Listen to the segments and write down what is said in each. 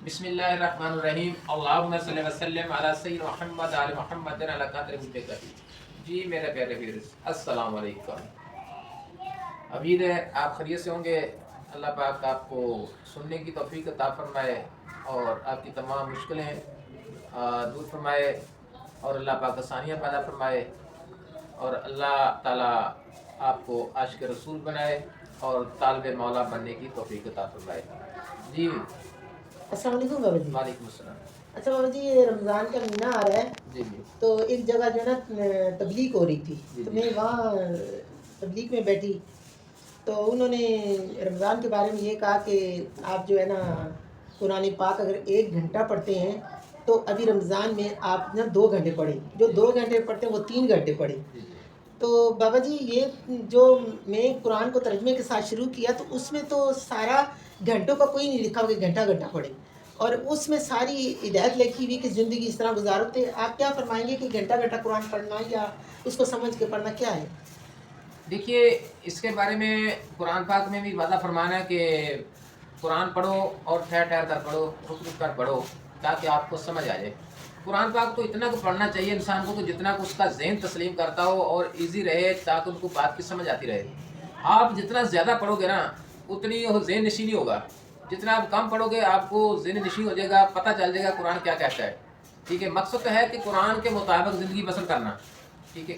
بسم اللہ الرحمن الرحیم اللہم صلی وسلم علی سید محمد علی محمد علی قدر کبھی. جی میرے پیارے ویورز السلام علیکم. امید ہے آپ خیریت سے ہوں گے. اللہ پاک آپ کو سننے کی توفیق عطا فرمائے اور آپ کی تمام مشکلیں دور فرمائے اور اللہ پاک آسانیاں پیدا فرمائے اور اللہ تعالیٰ آپ کو عاشق رسول بنائے اور طالب مولا بننے کی توفیق عطا فرمائے. جی السلام علیکم بابا جی. وعلیکم السلام. اچھا بابا جی، یہ رمضان کا مہینہ آ رہا ہے جی جی تو ایک جگہ جو ہے نا تبلیغ ہو رہی تھی جی تو جی. میں وہاں تبلیغ میں بیٹھی تو انہوں نے رمضان کے بارے میں یہ کہا کہ آپ جو ہے نا قرآن پاک اگر 1 گھنٹہ پڑھتے ہیں تو ابھی رمضان میں آپ نا 2 گھنٹے پڑھیں، جو 2 گھنٹے پڑھتے ہیں وہ 3 گھنٹے پڑھیں. جی جی. تو بابا جی یہ جو میں قرآن کو ترجمے کے ساتھ شروع کیا تو اس میں تو سارا گھنٹوں کا کوئی نہیں لکھا ہوا کہ گھنٹہ گھنٹہ پڑھے، اور اس میں ساری ہدایت لکھی ہوئی کہ زندگی اس طرح گزارو. تو آپ کیا فرمائیں گے کہ گھنٹہ گھنٹہ قرآن پڑھنا یا اس کو سمجھ کے پڑھنا کیا ہے؟ دیکھیے اس کے بارے میں قرآن پاک میں بھی وعدہ فرمانا ہے کہ قرآن پڑھو اور ٹھہر ٹھہر کر پڑھو، رک رک کر پڑھو تاکہ آپ کو سمجھ آ جائے. قرآن پاک تو اتنا کو پڑھنا چاہیے انسان کو کہ جتنا کو اس کا ذہن تسلیم کرتا ہو اور ایزی رہے تاکہ ان کو بات کی سمجھ آتی رہے. آپ جتنا زیادہ پڑھو گے نا اتنی وہ ذہن نشینی ہوگا. جتنا آپ کم پڑھو گے آپ کو ذہن نشین ہو جائے گا، پتہ چل جائے گا قرآن کیا کہتا ہے. ٹھیک ہے، مقصد تو ہے کہ قرآن کے مطابق زندگی بسر کرنا. ٹھیک ہے،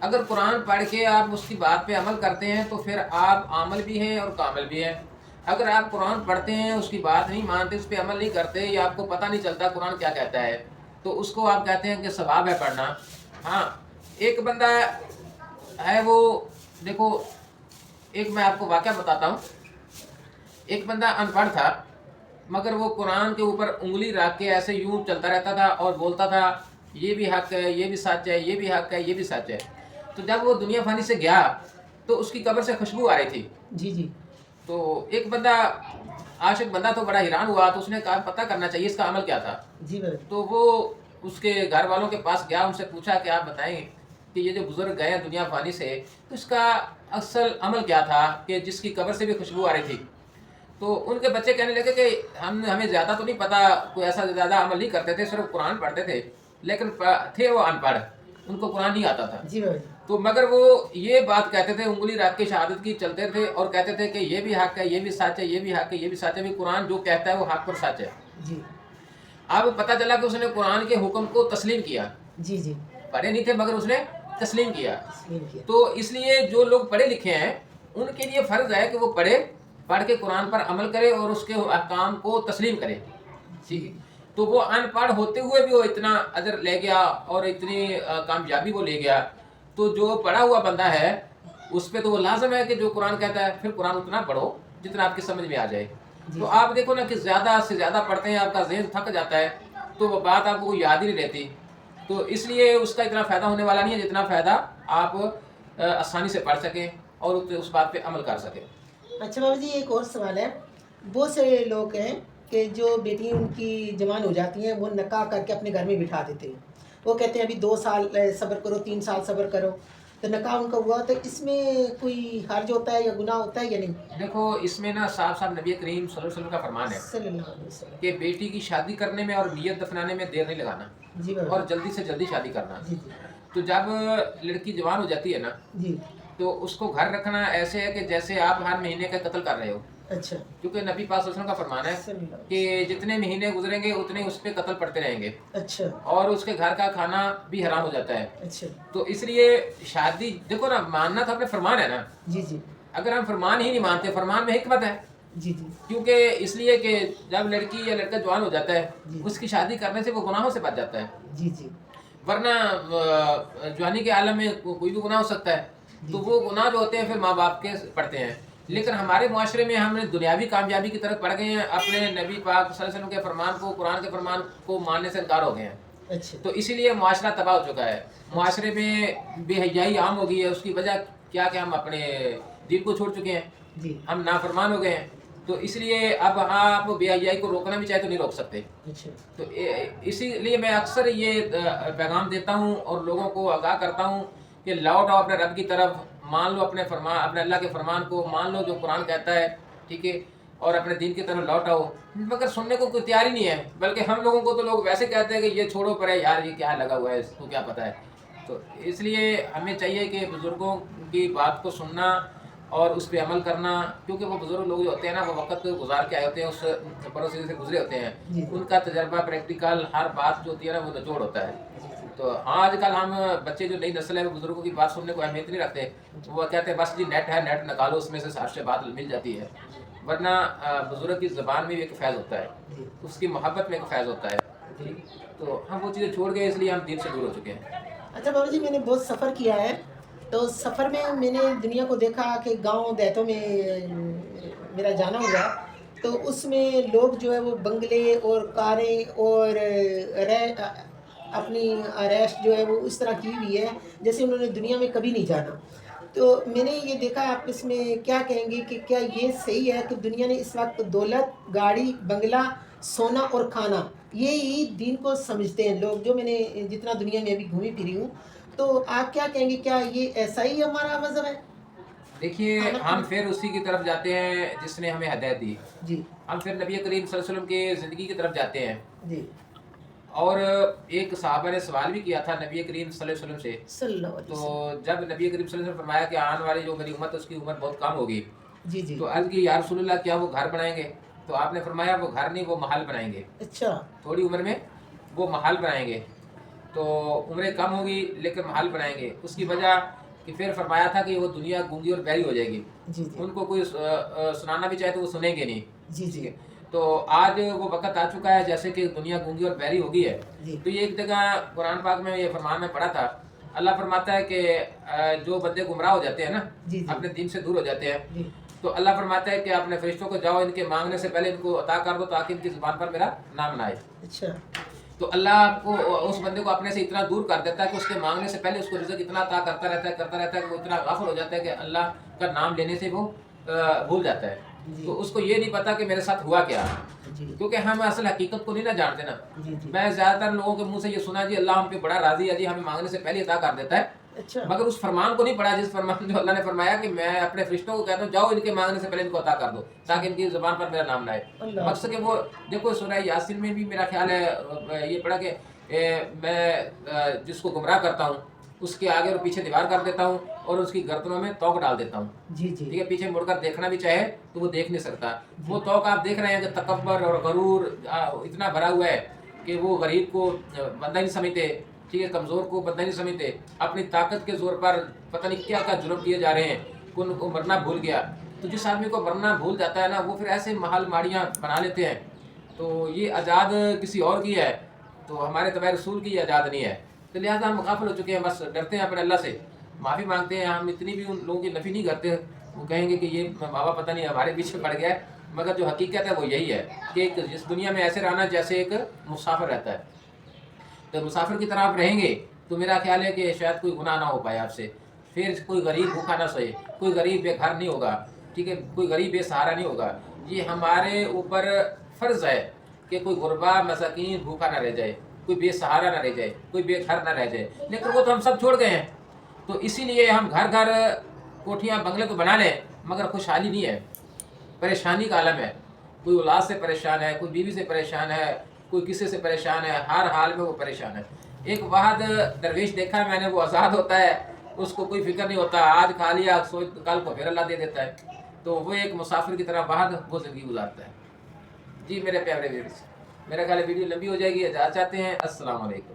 اگر قرآن پڑھ کے آپ اس کی بات پہ عمل کرتے ہیں تو پھر آپ عامل بھی ہیں اور کامل بھی ہیں. اگر آپ قرآن پڑھتے ہیں اس کی بات نہیں مانتے، اس پہ عمل نہیں کرتے یا آپ کو پتہ نہیں چلتا قرآن کیا کہتا ہے تو اس کو آپ کہتے ہیں کہ ثواب ہے پڑھنا. ہاں ایک بندہ ہے وہ دیکھو، ایک میں آپ کو واقعہ بتاتا ہوں. ایک بندہ ان پڑھ تھا مگر وہ قرآن کے اوپر انگلی رکھ کے ایسے یوں چلتا رہتا تھا اور بولتا تھا یہ بھی حق ہے، یہ بھی سچ ہے، یہ بھی حق ہے، یہ بھی سچ ہے. تو جب وہ دنیا فانی سے گیا تو اس کی قبر سے خوشبو آ رہی تھی. جی جی تو ایک بندہ عاشق بندہ تو بڑا حیران ہوا تو اس نے کہا پتہ کرنا چاہیے اس کا عمل کیا تھا. جی بابا. تو وہ اس کے گھر والوں کے پاس گیا، ان سے پوچھا کہ آپ بتائیں کہ یہ جو بزرگ گئے ہیں دنیا فانی سے تو اس کا اصل عمل کیا تھا کہ جس کی قبر سے بھی خوشبو آ رہی تھی. تو ان کے بچے کہنے لگے کہ ہمیں زیادہ تو نہیں پتہ، کوئی ایسا زیادہ عمل نہیں کرتے تھے، صرف قرآن پڑھتے تھے لیکن تھے وہ ان پڑھ، ان کو قرآن نہیں آتا تھا. جی بابا. تو مگر وہ یہ بات کہتے تھے، انگلی رکھ کے شہادت کی چلتے تھے اور کہتے تھے کہ یہ بھی حق ہے، یہ بھی سچ ہے، یہ بھی حق ہے، یہ بھی سچ ہے. بھی قرآن جو کہتا ہے وہ حق پر سچ ہے. جی اب پتہ چلا کہ اس نے قرآن کے حکم کو تسلیم کیا. جی جی پڑھے نہیں تھے مگر اس نے تسلیم کیا. تسلیم کیا. تو اس لیے جو لوگ پڑھے لکھے ہیں ان کے لیے فرض ہے کہ وہ پڑھ کے قرآن پر عمل کرے اور اس کے احکام کو تسلیم کرے. ٹھیک ہے، تو وہ ان پڑھ ہوتے ہوئے بھی وہ اتنا اجر لے گیا اور اتنی کامیابی وہ لے گیا. تو جو پڑھا ہوا بندہ ہے اس پہ تو وہ لازم ہے کہ جو قرآن کہتا ہے پھر قرآن اتنا پڑھو جتنا آپ کی سمجھ میں آ جائے. تو آپ دیکھو نا کہ زیادہ سے زیادہ پڑھتے ہیں آپ کا ذہن تھک جاتا ہے تو وہ بات آپ کو یاد ہی نہیں رہتی. تو اس لیے اس کا اتنا فائدہ ہونے والا نہیں ہے جتنا فائدہ آپ آسانی سے پڑھ سکیں اور اس بات پہ عمل کر سکیں. اچھا بابا جی، ایک اور سوال ہے. بہت سے لوگ ہیں کہ جو بیٹی ان کی جوان ہو جاتی ہیں وہ نکاح کر کے اپنے گھر میں بٹھا دیتے ہیں. وہ کہتے ہیں ابھی 2 سال صبر کرو، 3 سال صبر کرو. تو نکاح ان کا ہوا تو اس میں کوئی حرج ہوتا ہے یا گناہ ہوتا ہے یا نہیں؟ دیکھو اس میں نا صاحب نبی کریم صلی اللہ علیہ وسلم کا فرمان ہے صلی اللہ علیہ وسلم کہ بیٹی کی شادی کرنے میں اور نیت دفنانے میں دیر نہیں لگانا جی بابا. اور جلدی سے جلدی شادی کرنا. جی جی تو جب لڑکی جوان ہو جاتی ہے نا جی. تو اس کو گھر رکھنا ایسے ہے کہ جیسے آپ ہر مہینے کا قتل کر رہے ہو. اچھا. کیونکہ نبی پاک صلی اللہ علیہ وسلم کا فرمان ہے صلی اللہ علیہ کہ جتنے مہینے گزریں گے اتنے اس پہ قتل پڑتے رہیں گے وسلم. اچھا اور اس کے گھر کا کھانا بھی حرام ہو جاتا ہے. اچھا. تو اس لیے شادی دیکھو نا، ماننا تو اپنے فرمان ہے نا. جی جی اگر ہم فرمان ہی نہیں مانتے، فرمان میں حکمت ہے. جی جی کیونکہ اس لیے کہ جب لڑکی یا لڑکا جوان ہو جاتا ہے جی. اس کی شادی کرنے سے وہ گناہوں سے بچ جاتا ہے. جی جی ورنہ جوانی کے عالم میں کوئی بھی گناہ ہو سکتا ہے. تو وہ گناہ جو ہوتے ہیں پھر ماں باپ کے پڑتے ہیں. لیکن ہمارے معاشرے میں ہم نے دنیاوی کامیابی کی طرف پڑ گئے ہیں، اپنے نبی پاک صلی اللہ علیہ وسلم کے فرمان کو، قرآن کے فرمان کو ماننے سے انکار ہو گئے ہیں. اچھا. تو اسی لیے معاشرہ تباہ ہو چکا ہے. معاشرے میں بے حیائی عام ہو گئی ہے. اس کی وجہ کیا کہ ہم اپنے دین کو چھوڑ چکے ہیں، جی. ہم نافرمان ہو گئے ہیں. تو اس لیے اب آپ بے حیائی کو روکنا بھی چاہے تو نہیں روک سکتے. اچھا. تو اسی لیے میں اکثر یہ پیغام دیتا ہوں اور لوگوں کو آگاہ کرتا ہوں کہ لوٹ آؤ اپنے رب کی طرف، مان لو اپنے اللہ کے فرمان کو مان لو جو قرآن کہتا ہے. ٹھیک ہے، اور اپنے دین کی طرف لوٹ آؤ، مگر سننے کو کوئی تیار ہی نہیں ہے، بلکہ ہم لوگوں کو تو لوگ ویسے کہتے ہیں کہ یہ چھوڑو پرے یار، یہ کیا لگا ہوا ہے، اس کو کیا پتہ ہے۔ تو اس لیے ہمیں چاہیے کہ بزرگوں کی بات کو سننا اور اس پہ عمل کرنا، کیونکہ وہ بزرگ لوگ جو ہوتے ہیں نا، وہ وقت گزار کے آئے ہوتے ہیں، اس پروسیس سے گزرے ہوتے ہیں، ان کا تجربہ پریکٹیکل ہر بات جو ہوتی ہے نا وہ نچوڑ ہوتا ہے۔ تو آج کل ہم بچے جو نئی نسل ہے وہ بزرگوں کی بات سننے کو اہمیت نہیں رکھتے، وہ کہتے ہیں بس جی نیٹ ہے، نیٹ نکالو، اس میں سے سارے بات مل جاتی ہے، ورنہ بزرگ کی زبان میں بھی ایک فیض ہوتا ہے، اس کی محبت میں ایک فیض ہوتا ہے۔ تو ہم وہ چیزیں چھوڑ گئے، اس لیے ہم دین سے دور ہو چکے ہیں۔ اچھا بابا جی، میں نے بہت سفر کیا ہے، تو سفر میں نے دنیا کو دیکھا کہ گاؤں دیہاتوں میں میرا جانا ہوا، تو اس میں لوگ جو ہے وہ بنگلے اور کاریں اور اپنی رہائش جو ہے وہ اس طرح کی ہوئی ہے جیسے انہوں نے دنیا میں کبھی نہیں جانا۔ تو میں نے یہ دیکھا، آپ اس میں کیا کہیں گے کہ کیا یہ صحیح ہے کہ دنیا نے اس وقت دولت، گاڑی، بنگلہ، سونا اور کھانا، یہی دین کو سمجھتے ہیں لوگ، جو میں نے جتنا دنیا میں ابھی گھومی پھری ہوں، تو آپ کیا کہیں گے، کیا یہ ایسا ہی ہمارا مذہب ہے؟ دیکھیے، کھانا ہم پینا؟ پھر اسی کی طرف جاتے ہیں جس نے ہمیں ہدایت دی، جی ہم پھر نبی کریم صلی اللہ علیہ وسلم کے زندگی کی طرف جاتے ہیں۔ جی اور ایک صحابہ نے سوال بھی کیا تھا نبی کریم صلی اللہ علیہ وسلم سے، صلی اللہ علیہ تو وسلم۔ جب نبی کریم صلی اللہ علیہ وسلم نے فرمایا کہ آنے والی جو میری امت ہے اس کی عمر بہت کم ہوگی، جی جی تو عرض کی یا رسول اللہ کیا وہ گھر بنائیں گے؟ تو آپ نے فرمایا وہ گھر نہیں، وہ محل بنائیں گے، اچھا تھوڑی عمر میں وہ محل بنائیں گے، تو عمریں کم ہوگی لیکن محل بنائیں گے۔ اس کی وجہ کہ پھر فرمایا تھا کہ وہ دنیا گونگی اور بہری ہو جائے گی، جی جی ان کو کوئی سنانا بھی چاہے تو وہ سنیں گے نہیں، جی ٹھیک جی ہے۔ تو آج وہ وقت آ چکا ہے جیسے کہ دنیا گونگی اور بہری ہو گئی ہے۔ جی تو یہ ایک جگہ قرآن پاک میں یہ فرمان میں پڑھا تھا، اللہ فرماتا ہے کہ جو بندے گمراہ ہو جاتے ہیں نا، جی جی اپنے دین سے دور ہو جاتے ہیں، جی تو اللہ فرماتا ہے کہ اپنے فرشتوں کو جاؤ ان کے مانگنے سے پہلے ان کو عطا کر دو تاکہ ان کی زبان پر میرا نام نہ آئے۔ اچھا تو اللہ کو اس بندے کو اپنے سے اتنا دور کر دیتا ہے کہ اس کے مانگنے سے پہلے اس کو رزق اتنا عطا کرتا رہتا ہے کہ وہ اتنا غافل ہو جاتا ہے کہ اللہ کا نام لینے سے وہ بھول جاتا ہے۔ جی تو اس کو یہ نہیں پتا کہ میرے ساتھ ہوا کیا، جی کیونکہ ہم اصل حقیقت کو نہیں نہ جانتے نا۔ جی جی میں زیادہ تر لوگوں کے منہ سے یہ سنا جی اللہ ہم پہ بڑا راضی ہے، جی ہمیں مانگنے سے پہلے عطا کر دیتا ہے، اچھا مگر اس فرمان کو نہیں پڑھا جس فرمان جو اللہ نے فرمایا کہ میں اپنے فرشتوں کو کہتا ہوں جاؤ ان کے مانگنے سے پہلے ان کو عطا کر دو تاکہ ان کی زبان پر میرا نام نہ آئے۔ اللہ مقصد کہ وہ دیکھو سورہ یاسین میں بھی میرا خیال ہے یہ پڑھا کہ میں جس کو گمراہ کرتا ہوں اس کے آگے اور پیچھے دیوار کر دیتا ہوں اور اس کی گردنوں میں توق ڈال دیتا ہوں، جی جی ٹھیک ہے، پیچھے مڑ کر دیکھنا بھی چاہے تو وہ دیکھ نہیں سکتا۔ وہ توق آپ دیکھ رہے ہیں کہ تکبر اور غرور اتنا بھرا ہوا ہے کہ وہ غریب کو بندہ نہیں سمجھتے، ٹھیک ہے، کمزور کو بندہ نہیں سمجھتے، اپنی طاقت کے زور پر پتہ نہیں کیا کیا جرم کیے جا رہے ہیں کہ ان کو مرنا بھول گیا۔ تو جس آدمی کو مرنا بھول جاتا ہے نا وہ پھر ایسے محل ماڑیاں بنا لیتے ہیں۔ تو یہ ایجاد کسی اور کی ہے، تو ہمارے تبع رسول کی ایجاد نہیں ہے، تو لہٰذا ہم غافل ہو چکے ہیں، بس ڈرتے ہیں اپنے اللہ سے، معافی مانگتے ہیں، ہم اتنی بھی ان لوگوں کی نفی نہیں کرتے، وہ کہیں گے کہ یہ بابا پتہ نہیں ہمارے پیچھے پڑ گیا ہے، مگر جو حقیقت ہے وہ یہی ہے کہ اس دنیا میں ایسے رہنا جیسے ایک مسافر رہتا ہے۔ تو مسافر کی طرح آپ رہیں گے تو میرا خیال ہے کہ شاید کوئی گناہ نہ ہو پائے آپ سے، پھر کوئی غریب بھوکا نہ سوئے، کوئی غریب بے گھر نہیں ہوگا، ٹھیک ہے، کوئی غریب بے سہارا نہیں ہوگا۔ یہ ہمارے اوپر فرض ہے کہ کوئی غربا مساکین بھوکا نہ رہ جائے، کوئی بے سہارا نہ رہ جائے، کوئی بے گھر نہ رہ جائے، لیکن وہ تو ہم سب چھوڑ گئے ہیں۔ تو اسی لیے ہم گھر گھر کوٹھیاں بنگلے تو بنا لیں مگر خوشحالی نہیں ہے، پریشانی کا عالم ہے، کوئی اولاد سے پریشان ہے، کوئی بیوی سے پریشان ہے، کوئی کسی سے پریشان ہے، ہر حال میں وہ پریشان ہے۔ ایک واحد درویش دیکھا ہے میں نے، وہ آزاد ہوتا ہے، اس کو کوئی فکر نہیں ہوتا، آج کھا لیا سوچ کل کو پھر اللہ دے دیتا ہے، تو وہ ایک مسافر کی طرح واحد وہ زندگی گزارتا ہے۔ جی میرے پیارے ویورز، میرا خیال ہے ویڈیو لمبی ہو جائے گی، اجازت چاہتے ہیں، السلام علیکم۔